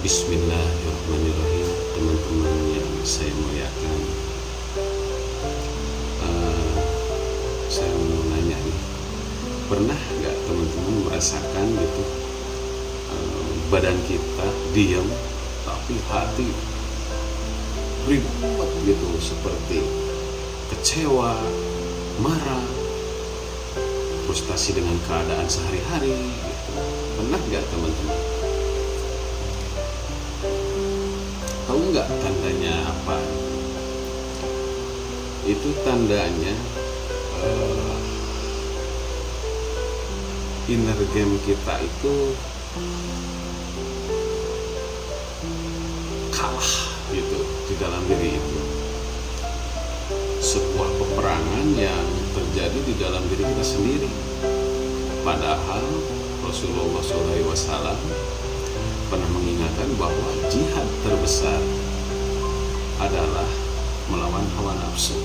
Bismillahirrahmanirrahim. Teman-teman yang saya muliakan, saya mau nanya nih, pernah nggak teman-teman merasakan gitu, badan kita diam tapi hati ribut gitu, seperti kecewa, marah, frustasi dengan keadaan sehari-hari gitu. Pernah nggak teman-teman? Tahu nggak tandanya apa? Itu tandanya inner game kita itu kalah gitu di dalam diri itu. Sebuah peperangan yang terjadi di dalam diri kita sendiri. Padahal Rasulullah SAW pernah mengingatkan bahwa jihad terbesar adalah melawan hawa nafsu,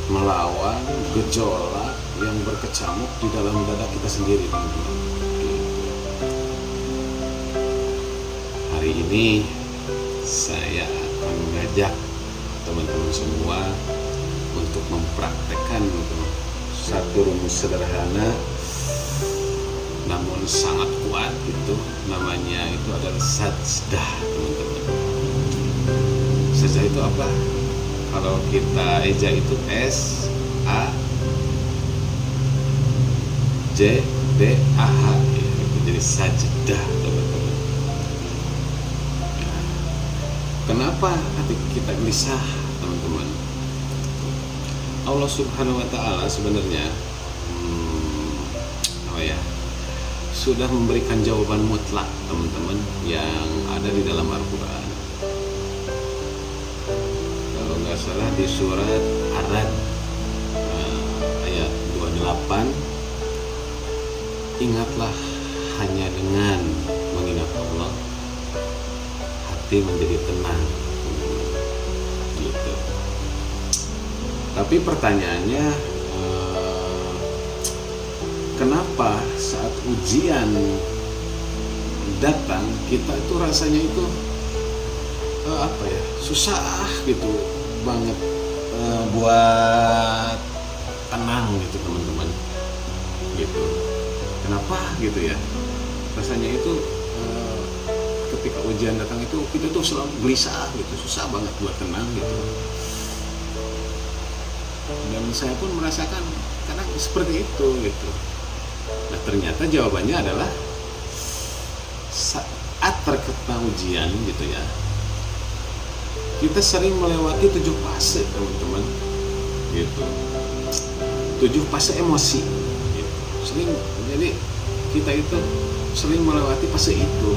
melawan gejolak yang berkecamuk di dalam dada kita sendiri, teman-teman. Hari ini saya akan mengajak teman-teman semua untuk mempraktekkan satu rumus sederhana namun sangat kuat, itu namanya itu adalah sajdah, teman-teman. Sajdah itu apa? Kalau kita eja itu SAJDAH, ya, itu jadi sajdah, teman-teman. Kenapa hati kita gelisah, teman-teman? Allah Subhanahu wa Ta'ala sebenarnya sudah memberikan jawaban mutlak, teman-teman, yang ada di dalam Al-Quran. Kalau nggak salah di surat Ar-Ra'd ayat 28, ingatlah hanya dengan mengingat Allah hati menjadi tenang, gitu. Tapi pertanyaannya, kenapa saat ujian datang kita itu rasanya itu susah gitu banget buat tenang gitu, teman-teman, gitu. Kenapa gitu ya? Rasanya itu ketika ujian datang itu kita tuh selalu gelisah gitu, susah banget buat tenang gitu. Dan saya pun merasakan kadang seperti itu gitu. Nah, ternyata jawabannya adalah saat terkena ujian gitu ya, kita sering melewati 7 fase, teman-teman, gitu. 7 fase emosi gitu. Jadi kita itu sering melewati fase itu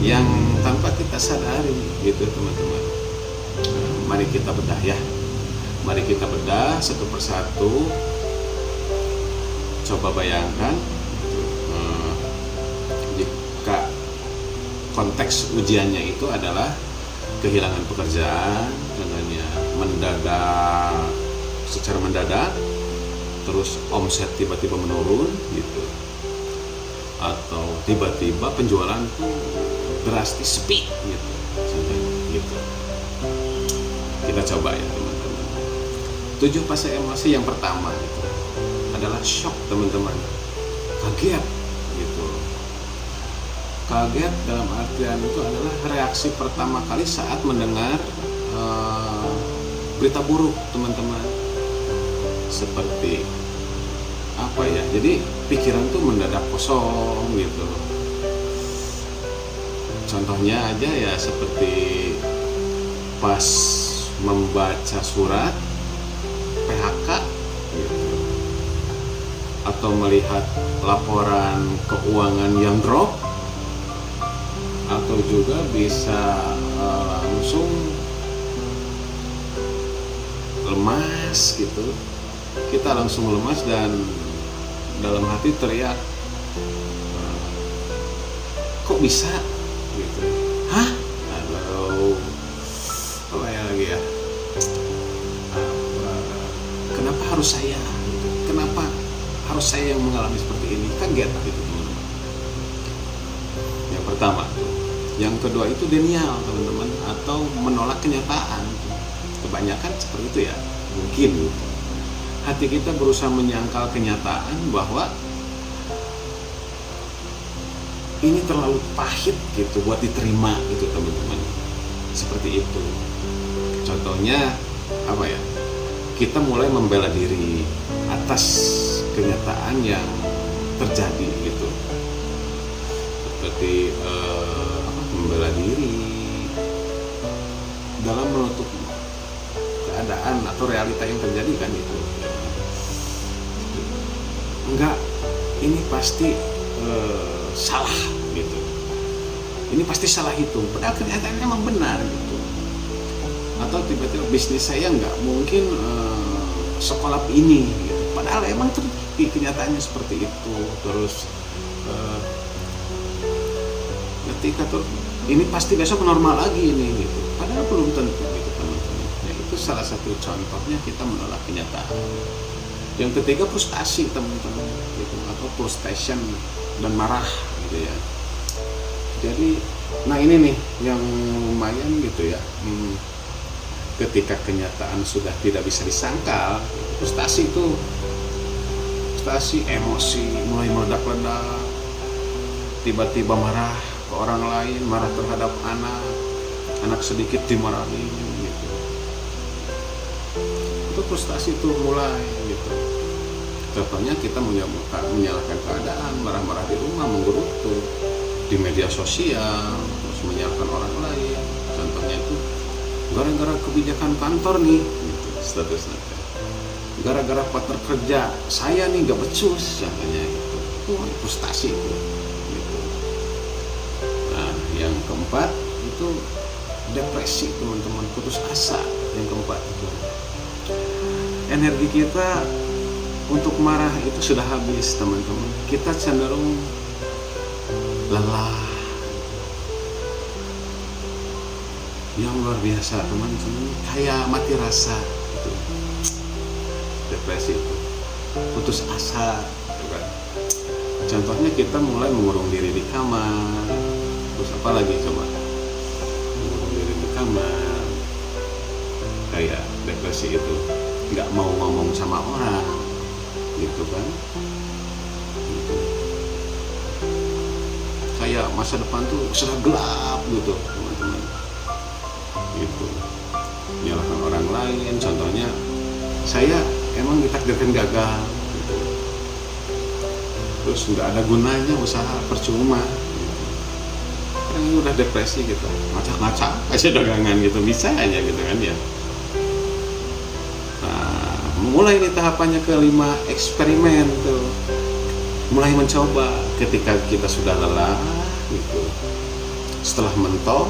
yang tanpa kita sadari gitu, teman-teman. Mari kita bedah ya. Mari kita bedah satu persatu. Coba bayangkan jika konteks ujiannya itu adalah kehilangan pekerjaan, contohnya secara mendadak, terus omset tiba-tiba menurun gitu, atau tiba-tiba penjualan tuh drastis sepi gitu, contohnya gitu. Kita coba ya, teman-teman. 7 fase emosi yang pertama gitu adalah shock, teman-teman. Kaget gitu. Kaget dalam artian itu adalah reaksi pertama kali saat mendengar berita buruk, teman-teman. Seperti apa ya? Jadi pikiran tuh mendadak kosong gitu. Contohnya aja ya seperti pas membaca surat PHK gitu, atau melihat laporan keuangan yang drop, atau juga bisa langsung lemas gitu. Kita langsung lemas dan dalam hati teriak, kok bisa gitu? Hah? Atau apa ya lagi ya? Kenapa harus saya? Kenapa harus saya yang mengalami seperti ini? Kaget gitu, teman-teman. pertama. Yang kedua itu denial, teman-teman, atau menolak kenyataan. Kebanyakan seperti itu ya, mungkin hati kita berusaha menyangkal kenyataan bahwa ini terlalu pahit gitu buat diterima gitu, teman-teman. Seperti itu. Contohnya apa ya? Kita mulai membela diri atas kenyataan yang terjadi gitu. Seperti membela diri dalam menutup keadaan atau realita yang terjadi kan itu. Enggak, ini pasti salah gitu. Ini pasti salah hitung. Padahal kenyataannya memang benar gitu. Atau tiba-tiba bisnis saya nggak mungkin sekolah ini gitu. Padahal emang terbukti kenyataannya seperti itu. Terus ketika ini pasti besok normal lagi ini gitu. Padahal belum tentu gitu, teman-teman. Ya, itu salah satu contohnya kita menolak kenyataan. Yang ketiga frustasi, teman-teman, gitu, atau frustration dan marah gitu ya. Jadi, nah ini nih yang lumayan gitu ya. Ketika kenyataan sudah tidak bisa disangkal, frustasi, emosi mulai meledak-ledak, tiba-tiba marah ke orang lain, marah terhadap anak sedikit dimarahin gitu. Itu frustasi itu mulai gitu. Contohnya kita menyalahkan keadaan, marah-marah di rumah, menggerutu di media sosial, terus menyalahkan orang lain. Contohnya itu gara-gara kebijakan kantor nih gitu, statusnya. Gara-gara partner kerja saya nih gak becus, contohnya gitu. Itu frustasi itu. Gitu. Nah, yang keempat itu depresi, teman-teman, putus asa. Yang keempat itu energi kita untuk marah itu sudah habis, teman-teman. Kita cenderung lelah yang luar biasa, teman-teman, kayak mati rasa gitu. Depresi itu putus asa gitu kan. Contohnya kita mulai mengurung diri di kamar. Terus apa lagi coba? Mengurung diri di kamar, kayak depresi itu, nggak mau ngomong sama orang gitu kan. Gitu. Kayak masa depan tuh sudah gelap gitu, teman-teman. Gitu. Menyalahkan orang lain. Contohnya saya emang ditakdirkan gagal gitu. Terus nggak ada gunanya usaha, percuma gitu. Orang ini udah depresi gitu, ngacak-ngacak aja dagangan gitu, bisa aja gitu kan ya. Mulai di tahapannya kelima, eksperimen tuh, mulai mencoba. Ketika kita sudah lelah gitu, setelah mentok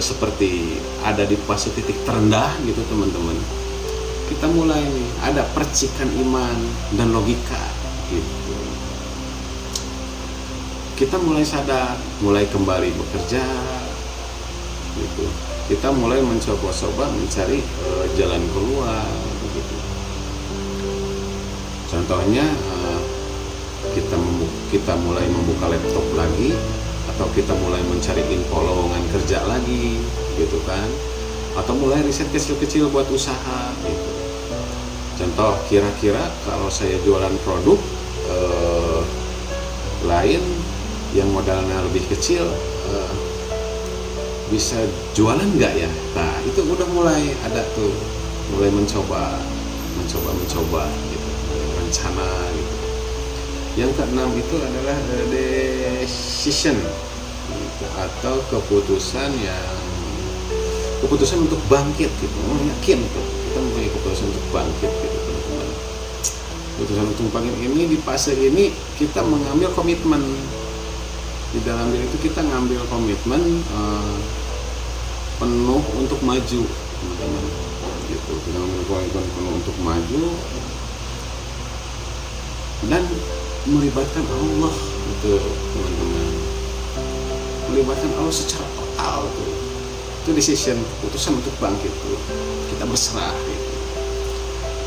seperti ada di fase titik terendah gitu, teman-teman, kita mulai nih ada percikan iman dan logika gitu. Kita mulai sadar, mulai kembali bekerja gitu. Kita mulai mencoba-coba mencari jalan keluar gitu. Contohnya kita mulai membuka laptop lagi, atau kita mulai mencari info lowongan kerja lagi gitu kan, atau mulai riset kecil-kecil buat usaha gitu. Contoh, kira-kira kalau saya jualan produk lain yang modalnya lebih kecil, bisa jualan nggak ya? Nah, itu udah mulai ada tuh, mulai mencoba gitu, rencana gitu. Yang keenam itu adalah decision gitu, atau keputusan untuk bangkit gitu. Yakin gitu, kita mempunyai keputusan untuk bangkit gitu, teman-teman. Keputusan untuk bangkit ini di fase ini kita mengambil komitmen. Di dalam diri itu kita ngambil komitmen penuh untuk maju, teman-teman. Gitu, kita ngambil komitmen penuh untuk maju dan melibatkan Allah gitu, teman-teman. Melibatkan Allah secara total tuh. Itu decision, keputusan untuk bangkit tuh. Kita berserah gitu.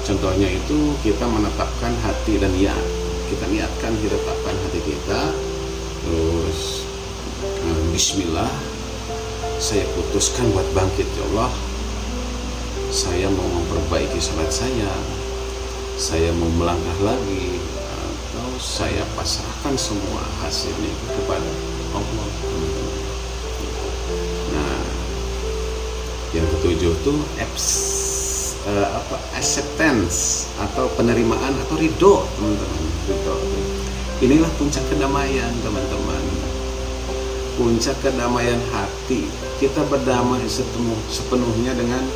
Contohnya itu kita menetapkan hati dan niat. Kita niatkan, kita tetapkan hati kita. Terus Bismillah, saya putuskan buat bangkit ya Allah. Saya mau memperbaiki salat saya mau melangkah lagi, atau saya pasrahkan semua hasilnya kepada Allah. Nah, yang ketujuh tuh acceptance atau penerimaan atau ridho, teman-teman. Ridho. Inilah puncak kedamaian, teman-teman. Puncak kedamaian hati. Kita berdamai sepenuhnya dengan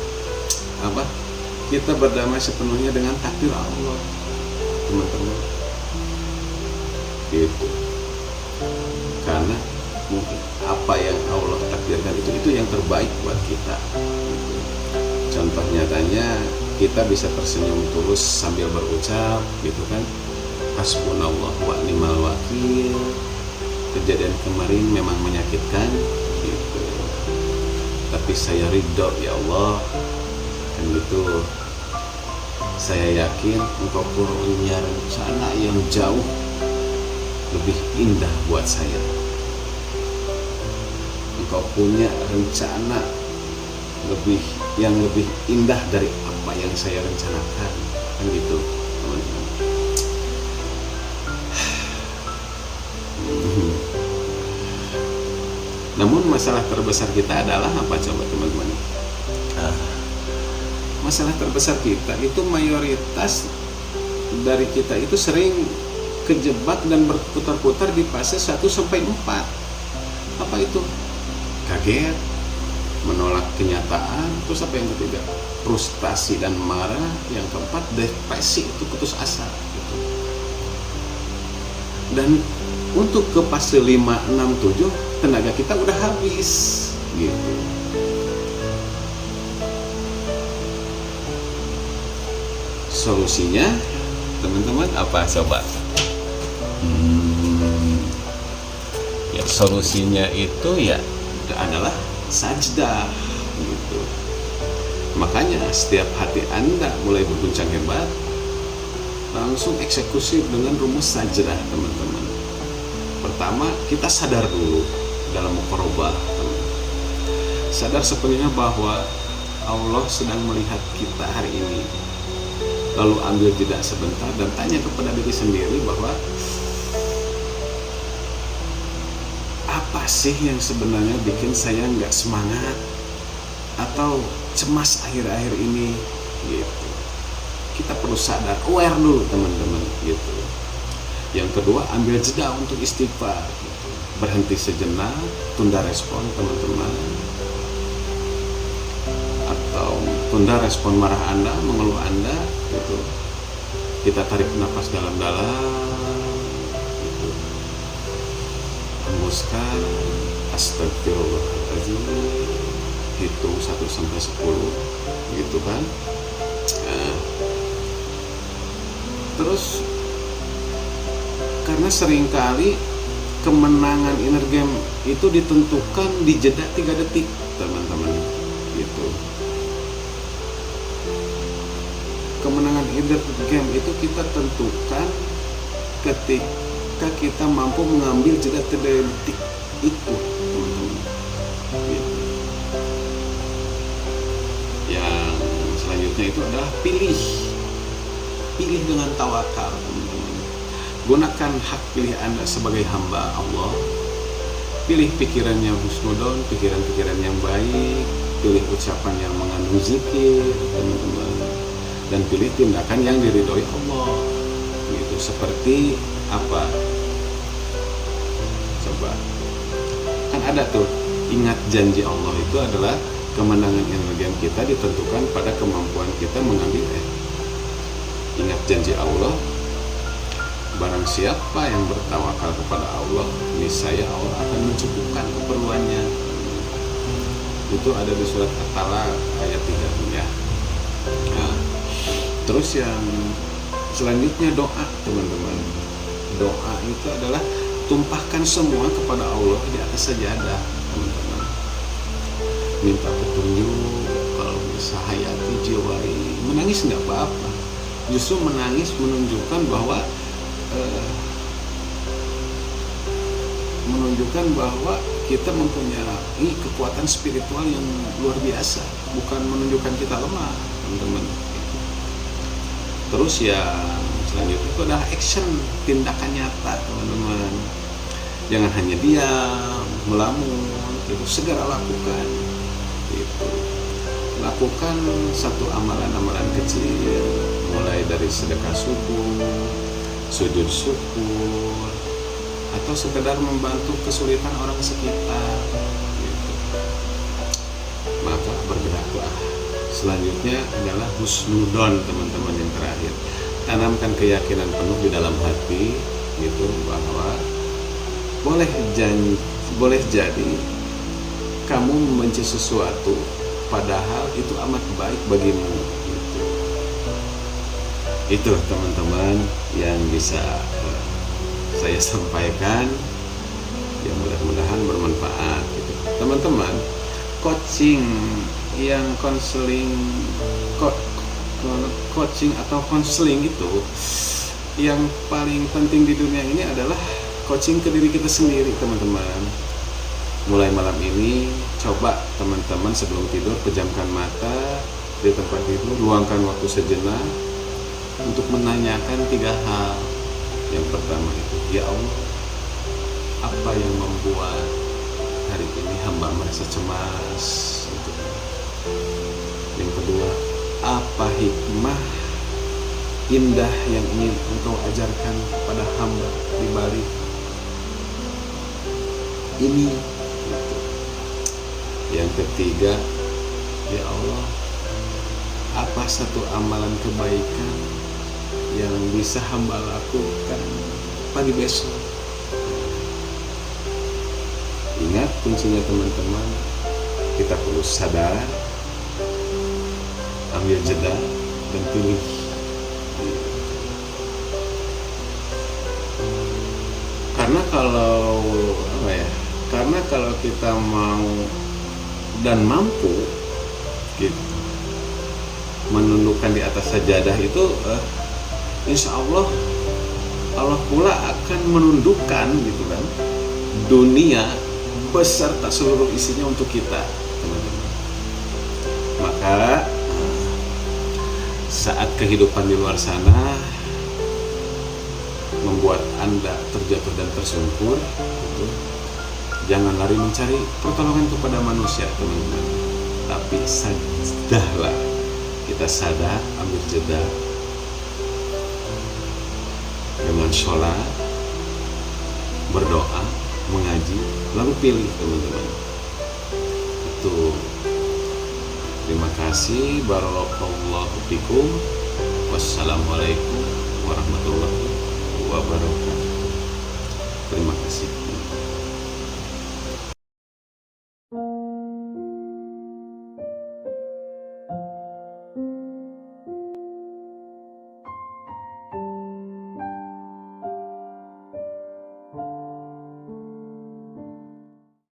apa? Kita berdamai sepenuhnya dengan takdir Allah, teman-teman. Gitu. Karena mungkin apa yang Allah takdirkan itu yang terbaik buat kita. Gitu. Contoh nyatanya, kita bisa tersenyum tulus sambil berucap, gitu kan? Hasbunallah wa ni'mal wakil. Kejadian kemarin memang menyakitkan, gitu. Tapi saya ridho ya Allah. Dan itu saya yakin Engkau punya rencana yang jauh lebih indah buat saya. Engkau punya rencana yang lebih indah dari apa yang saya rencanakan, kan gitu, teman-teman. Namun masalah terbesar kita adalah apa, coba teman-teman? Masalah terbesar kita itu mayoritas dari kita itu sering kejebak dan berputar-putar di fase 1-4. Apa itu? Kaget, menolak kenyataan, terus apa yang ketiga? Frustasi dan marah, yang keempat depresi, itu putus asa gitu. Dan untuk ke fase 5, 6, 7 tenaga kita udah habis gitu. Solusinya, teman-teman, apa coba? Ya, solusinya itu ya adalah sajdah gitu. Makanya setiap hati Anda mulai berguncang hebat, langsung eksekusi dengan rumus sajdah, teman-teman. Pertama, kita sadar dulu dalam muqarabah, teman. Sadar sepenuhnya bahwa Allah sedang melihat kita hari ini. Lalu ambil jeda sebentar dan tanya kepada diri sendiri bahwa apa sih yang sebenarnya bikin saya nggak semangat atau cemas akhir-akhir ini gitu. Kita perlu sadar, aware dulu, teman-teman, gitu. Yang kedua, ambil jeda untuk istighfar gitu. Berhenti sejenak, tunda respon, teman-teman, atau tunda respon marah Anda, mengeluh Anda gitu. Kita tarik nafas dalam-dalam gitu. Hembuskan, astagfirullahaladzim, hitung 1-10 gitu kan. Terus karena seringkali kemenangan inner game itu ditentukan di jeda 3 detik, teman-teman, gitu. Kemenangan inner game itu kita tentukan ketika kita mampu mengambil jeda 3 detik itu, teman-teman, gitu. Yang selanjutnya itu adalah pilih dengan tawakal, teman-teman. Gunakan hak pilih Anda sebagai hamba Allah. Pilih pikirannya husnudon, pikiran-pikiran yang baik. Pilih ucapan yang mengandung zikir, teman-teman. Dan pilih tindakan yang diridhoi Allah. Gitu. Seperti apa? Coba. Kan ada tuh, ingat janji Allah itu adalah kemenangan energi kita ditentukan pada kemampuan kita mengambil Ingat janji Allah, barang siapa yang bertawakal kepada Allah, niscaya Allah akan mencukupkan keperluannya. Itu ada di surat At-Talaq ayat 3 ya. Nah, terus yang selanjutnya doa, teman-teman. Doa itu adalah tumpahkan semua kepada Allah di atas sajadah, teman-teman. Minta petunjuk, kalau bisa hayati, jiwai. Menangis nggak apa-apa. Justru menangis menunjukkan bahwa menunjukkan bahwa kita mempunyai kekuatan spiritual yang luar biasa, bukan menunjukkan kita lemah, teman-teman. Terus yang selanjutnya itu adalah action, tindakan nyata, teman-teman. Jangan hanya diam, melamun, itu segera lakukan. Gitu. Lakukan satu amalan-amalan kecil, mulai dari sedekah subuh, sujud syukur, atau sekedar membantu kesulitan orang sekitar. Gitu. Maka bergeraklah. Selanjutnya adalah husnudon, teman-teman, yang terakhir. Tanamkan keyakinan penuh di dalam hati, gitu, bahwa boleh jadi kamu membenci sesuatu, padahal itu amat baik bagimu. Gitu. Itu, teman-teman, yang bisa saya sampaikan, yang mudah-mudahan bermanfaat. Gitu. Teman-teman, coaching atau konseling itu yang paling penting di dunia ini adalah coaching ke diri kita sendiri, teman-teman. Mulai malam ini, coba teman-teman sebelum tidur pejamkan mata di tempat tidur, luangkan waktu sejenak untuk menanyakan 3 hal. Yang pertama itu, ya Allah, apa yang membuat hari ini hamba merasa cemas? Yang kedua, apa hikmah indah yang ingin Engkau ajarkan kepada hamba di balik ini? Yang ketiga, ya Allah, apa satu amalan kebaikan yang bisa hamba lakukan pagi besok? Ingat kuncinya, teman-teman, kita perlu sadar, ambil jeda, dan pilih. Karena kalau kita mau dan mampu gitu, menundukkan di atas sajadah itu, insya Allah pula akan menundukkan, gitu kan, dunia beserta seluruh isinya untuk kita, teman-teman. Maka saat kehidupan di luar sana membuat Anda terjatuh dan tersungkur, gitu, jangan lari mencari pertolongan kepada manusia, teman-teman. Tapi sadahlah, kita sadar, ambil jeda dengan sholat, berdoa, mengaji, lalu pilih, teman-teman. Itu. Terima kasih. Barakallahu fikum. Wassalamualaikum warahmatullahi wabarakatuh.